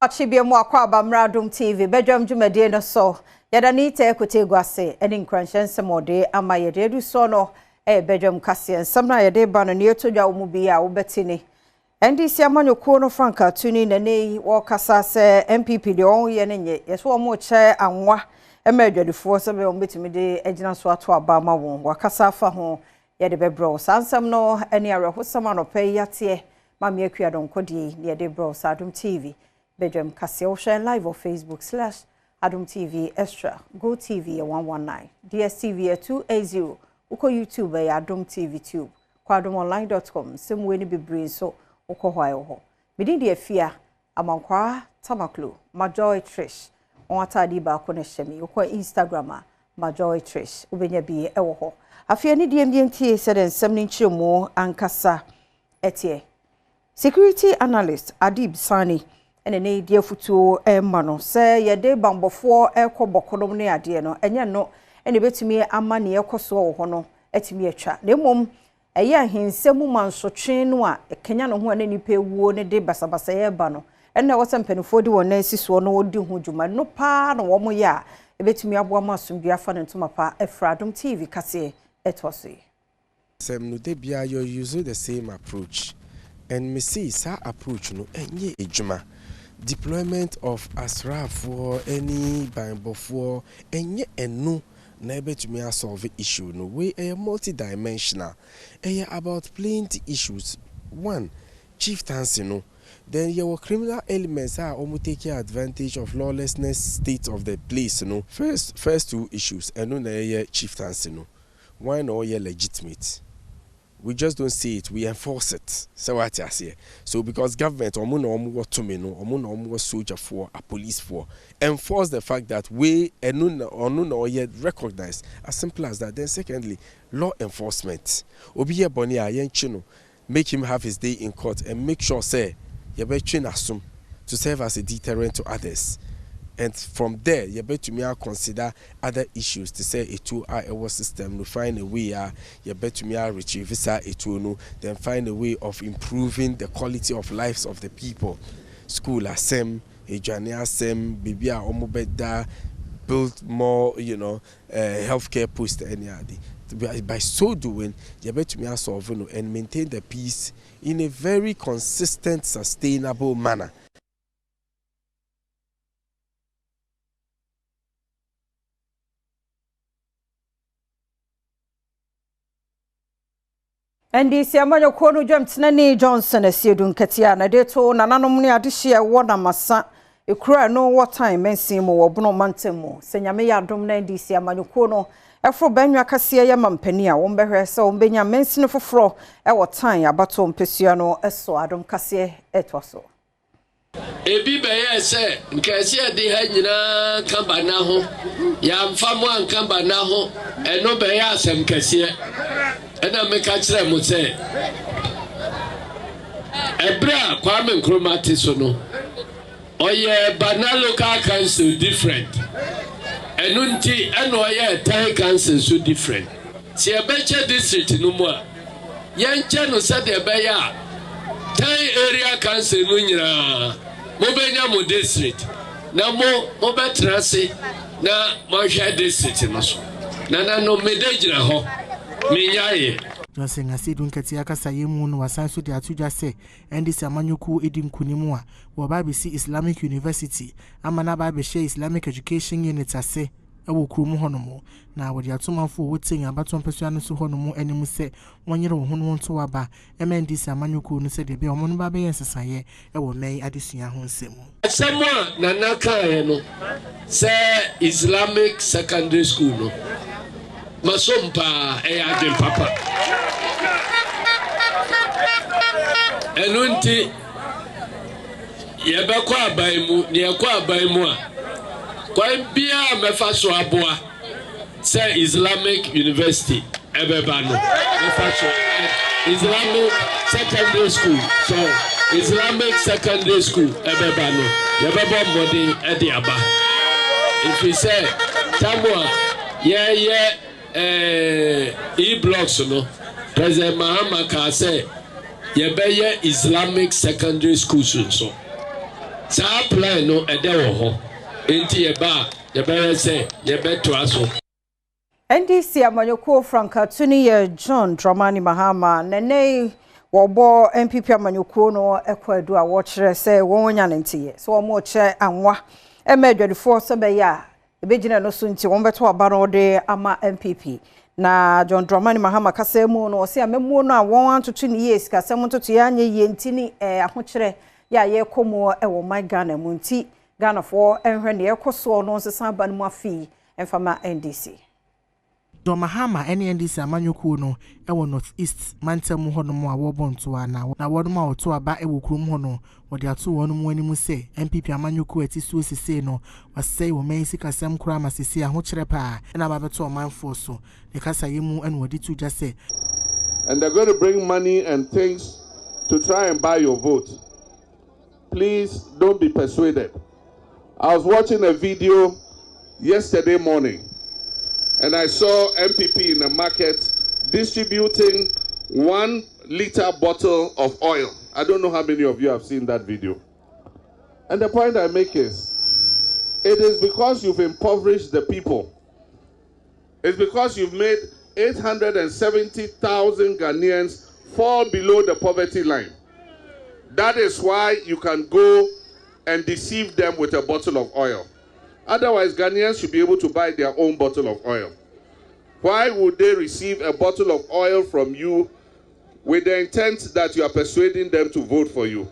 Achibia mu akwa abamra Adom TV Badwam dwumade no so yada ni te ekote guase eni nkranhyense mode ama yede du so no Badwam kase ensam na yede ba no ne etodwa wo mu bi a wo betini NDC amanyoko no Franka tuni na nei wo kasa se MPP de on ye nenye yeso mo che anwa emadwadifo se be on betimi de agina so ato aba ma won wakasa afa ho yede bebro sansam no eni arehosam anope yate ma me akua don kodi yede bro Adom TV Badwam kase o share live on Facebook /Adom TV Extra, Go TV 119, DSTV 280, uko YouTube Adom TV Tube, kwadomonline.com, same way ni bebre so uko hwayo ho. Midin di efia amankwa tamaklo, Majoy Trish, on atadi ba ko ne shemi, uko Instagram Majoy Trish, ubenya bi ewo ho. Afia ni DMDNT said ensem ni nchiremo ankasa etie. Security analyst Adib Sani ene ne die futuo mano se yede bambofo ekobokodom ne ade no enye no ene betumi ama ne ekoso wo ho no etimi atwa na mom eye ahensemu mansotwe no a kenya no ho ane nipa ewuo ne de basabasa ye ba no ene wosempanifo de wona asiso no wodi ho dwuma no pa na wo mo ya ebetumi aboa masomdua fa ne ntoma pa efra Adom TV kase etoso sem no de bia you use the same approach and me see sa approach no enye ejuma deployment of asraf for any bimbo for enye enu na ebetumi solve issue no we a multi-dimensional about plenty issues. One, chieftaincy no, then your criminal elements are almost taking advantage of lawlessness state of the place no. First two issues enu na chieftaincy no, why no legitimate. We just don't see it, we enforce it. So what I say. So because government what to me no, soldier for a police for enforce the fact that we no yet recognize as simple as that. Then secondly, law enforcement. Obiye boni a yenchino make him have his day in court and make sure say you be train assume to serve as a deterrent to others. And from there, you better me consider other issues to say a 2-hour system to find a way. You better me retrieve it no, then find a way of improving the quality of lives of the people. School asem, a journey asem, baby omobeda, build more, healthcare post any other. By so doing, you better me solve and maintain the peace in a very consistent, sustainable manner. NDC amanyoko no dwamtena ne Johnson asiedun katia na deto nananom ne adehye wo na masa ekura no what time mensin mo wo bono mantemu senyame ya Adom na NDC amanyoko no efro banwa kase ye mampani a wo mbehwe se wo benya mensin foforo e wo time abato mpesua no eso Adom kase etoso ebi beye se nkase de ha nyina kamba na ho ya mfamo ankamba na ho eno beye asem kase ena meka kire mo se ebra Kwame Nkrumah so no oye bana local council different enunti eno oye tai council so different si ebeche district no mo a yenche no se de ebeya tai area council no nyina mo benya mo district na mo betrase na mo hwe district no so na no medejira ho minyaye Johnson asidun katia kasa yemu no wasanso de atudwa se NDC amanyoko edi nkunimu a wo ba be si Islamic University amana ba be share Islamic Education Unit ase ewo kurum honomo na wo de atomanfo wo tin abaton pesua no so honomo animu se wonyere wo hono nto waba NDC amanyoko no se de be omo no ba be yensesaye ewo mei adesua ho nsemu asemwa na naka no se Islamic Secondary School no masompa adem papa enunti yebekọ abaimu ne ekọ abaimu a kwan bia mefa so aboa say Islamic University ebeba no mefa so Islamic Secondary School so Islamic Secondary School ebeba no yebeba mbodi edi aba if you say tamwa e-blocks no President Mahama ka say yebeye Islamic Secondary School so saa plan no ede wo ho enti ye ba say ye beto aso. NDC amanyoko Franka tuni ye John Dramani Mahama nene wobo MPP amanyoko no ekwadu a wo kire se wonya ntiye so wo mo kire anwa emedwadifo so be ya ebegina no so nti wo beto aba no de ama MPP na John Dramani Mahama kasemu no se amemu no a won antoto ni yes kasemu ntoto ya anye ye ntini ahokire ya ye komo ewo my Ghana mu nti Ghana fo enhwe ne ekoso no nsesa ba no mu afi enfama NDC John Mahama NDC amanyoko no ewo North East mantam ho no mo awobonto ana na wodom a oto aba ewo krum ho no wode ato wonu mu animu se MPP amanyoko ati so sese no wasai wo man sikasem kura masese ahokire pa na ba beto omanfo so ne kasa yemu ene wodi tu jase. And they're going to bring money and things to try and buy your vote. Please don't be persuaded. I was watching a video yesterday morning and I saw MPP in the market distributing 1 liter bottle of oil. I don't know how many of you have seen that video. And the point I make is, it is because you've impoverished the people. It's because you've made 870,000 Ghanaians fall below the poverty line. That is why you can go and deceive them with a bottle of oil. Otherwise, Ghanaians should be able to buy their own bottle of oil. Why would they receive a bottle of oil from you with the intent that you are persuading them to vote for you?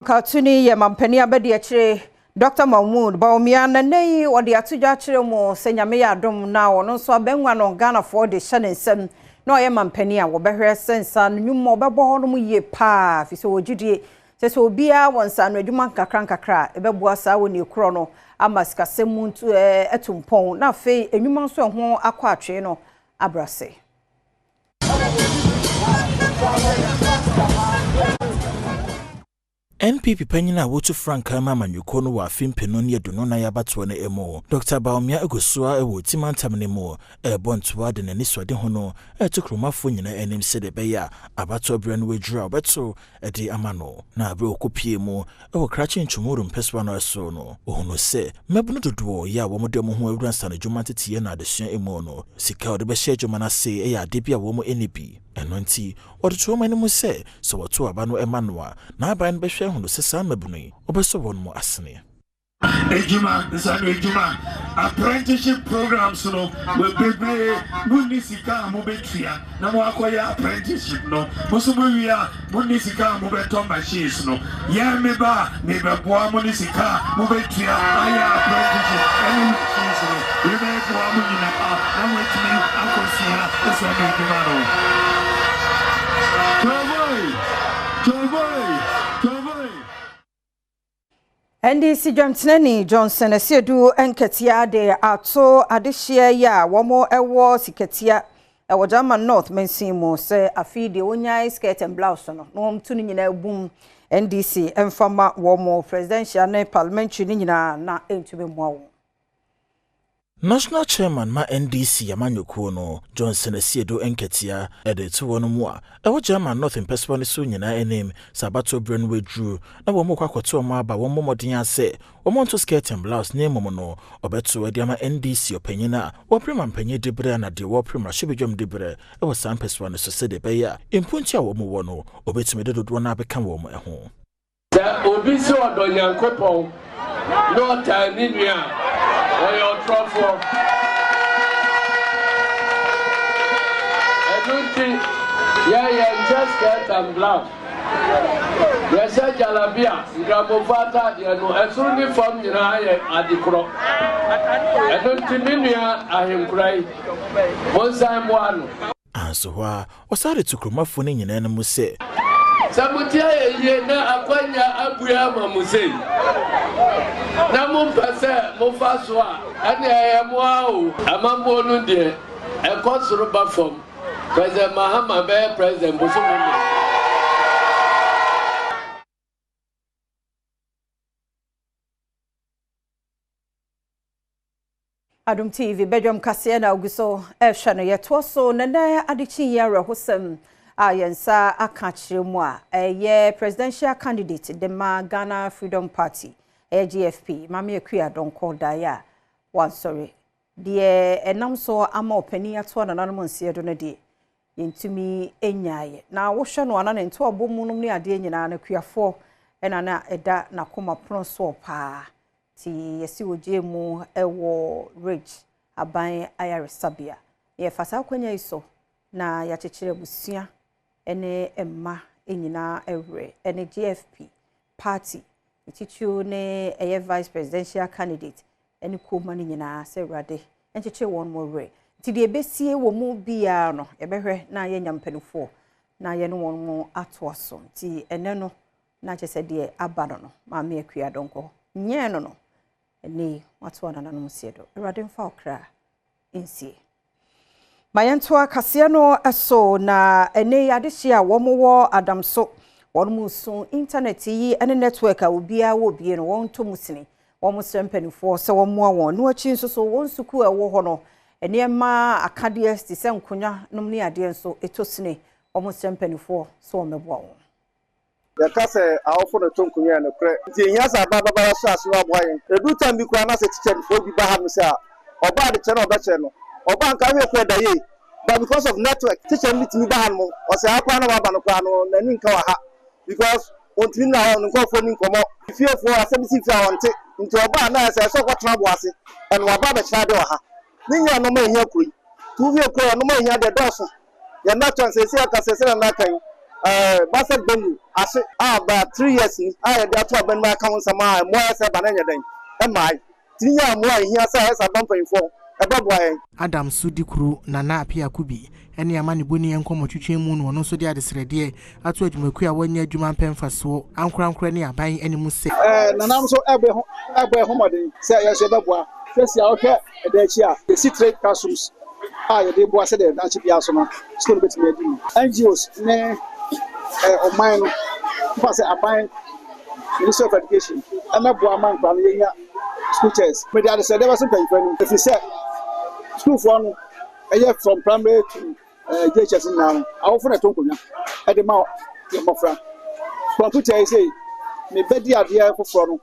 Katuni ye mampani abedi achire Dr. Mahmoud Baumia na nei odi atuja achire mo senyame ya Adom na ono nso abenwa no Ghana for de hyene nsem na ye mampani a wo behwe sensa nwummo bebo ho no mu ye pa fi so wogidie se obia wonsa no adwuma nkakra ebeboa sa woni ekro no ama sikasem ntu etumpon na fe enwuma nso ho akwa atwe no abrase. NPP panyina wotu Franka amanyoko no wa fimpeno ne aduno na yabato na emo Dr. Baumia egosua ewo timantam ne mo bontoa de nani swade ho no etukromafo nyina enim se de beya abato bre no wedura obeto ede amano na abre okopie mu ewo krache ntwumuru mpeswa no eso no ohuno se mebunu dodo ya wo mode mo ho awura nsane dwuma tetie na adesua emo no sika ode be hye dwuma na se eya de bia wo mo enibi enonti odeto mani mu se so woto aba no emanoa na aban be hwe ho no sesa mabunu obeso won mo asene Ejuma, apprenticeship programs no we bebe munisika mo betria na mo akoya apprenticeship no musumu wia munisika mo beto machines no ya meba boa munisika mo betria aya apprenticeship any machines no we be boa mo nyina na wetimi akosia eso na ejuma no Joy NDC Jamtnani Johnson asiedu enketia de ato adehye ya womo ewo siketia ewo German North mensimu se afide onya skirt and blouse no mtuni nyina bum NDC emfama womo presidential na parliamentary nyina na entube mwawo. National Chairman ma NDC amanyoko no Johnson asiedo enketia edeto wono mu a ewo German North Impeswa ne so nyina enim sabato bre no wedru na wo mokwa kwoto ma aba wo momodin ase wo monto skirt and blouse ne momo no obeto ade ama NDC opanyina wo prima mpanye debre na de wo prima shebedwam debre ewo sampeswa ne so se de beya impunti a wo mo wo no obetumi de dodo na abeka wo mo eho ta obi se odonyankopon no ta ni nua your trouble. I don't think, just get and blouse. Yes, Jalabia, Grabovata, and so uniform in at the crop. I don't think I am crying. Once I'm one. And so, was I to Kromafone in animal say? Samutia ye na akwanya abuya mamuse na mumpase mufaswa ane ayamwa amambo no de ekosoro ba fom president Mahama be president bosomo Adom TV Badwam kase na oguso ehwe no yeto so nana adichi yare hosem ayensa aka kiremu a eye presidential candidate de ma Ghana Freedom Party GFP mama ekua don call ya one sorry de enam so ama opani ato na nanom nsie do no de yentumi enyaye na wo hwe no ana ne nto obomunum ne ade nyina na kuafo ena na eda na koma pron so pa ti yesi oje mu ewo rich aban ayaresabia ye fasa kwanya iso na ya chechire busua ene emma enyina ewre ene GFP party itichu ne eye vice presidential candidate ene koma ne nyina se rade encheche won mo re ti de besie wo mu bia no ebehwe na ye nyampanufo na ye no won mo ato aso ti ene no na chese de abado no ma me akua donko nye no ni watu na nanu siedo erade mfa okra insie mayentoa kase no eso na ene yadehye a womowo Adam so wonmu so internet yi ene network a obia wo bie no won to musini womo sempanifo se womo won no achi nso so won suku ewo ho no ene ma akade sti se nkonya nom ne ade nso etosine womo sempanifo so womebo won the case awful the tongue kunya no kre nti nya sa baba so aso aboyen edu time bi kwa na se teacher before bi ba ha no say oba de che no oba che no oba nka we kwe da ye but because of network teacher meet me ba ha no o say akwa na baba no kwa no nani nka wa ha because ontimi na no nko fo ni nkomo fiefo asebisi fi awonte nti oba na say so kwatena bo ase en wa baba chira de wa ha ni nya no ma ehia koi tu vi koi no ma ehia de doso ya na chance say aka say na kan Basset Benny, I say, about 3 years, I had that one my account some more as a banana day. Am I? 3 years more here says a bumping for a Badwam. Adam Sudikru, Nana Pia Kubi, any amani buni and come to Chimun, one also the other Sredie, I told you, Makia 1 year Juman Pen for so, Uncle Cranny are buying any muse. Nanam so every home, say, as a Badwa, first year, okay, a day here, the city trade castles. The boy said that should be awesome. School bit me. NGOs, of mine, pass a fine Minister of Education. I'm a boy man from school chairs. But the other said there was something funny. If you said school for a year from primary to JHS now, I often a token at the mouth of my friend. Computer, I say, me bet the idea for front.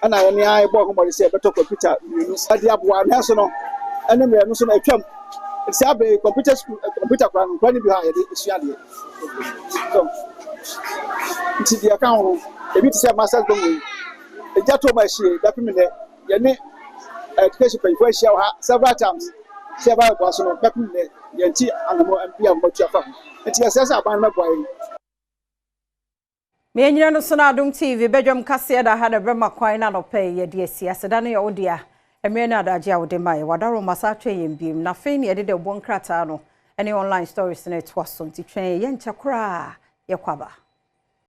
And I bought somebody say, but computer, at the Abwa National, and then we are not so come. It's a computer ground, running behind it. It's the account. The bit of master going. The Jato machine, that minute, Yanni education for several times. Several personal peppermint, Yanti, and more and be a much of them. It's a sense of my boy. Me nyina no so na Adom TV Badwam kase da ha da brema kwan na no pay ye de sia seda ne yo dia emre na da agya wo de mai wadaro masa twen yembiem na fe ne ye de bon krata no any online stories na to so nti twen ye ncha kra ye kwaba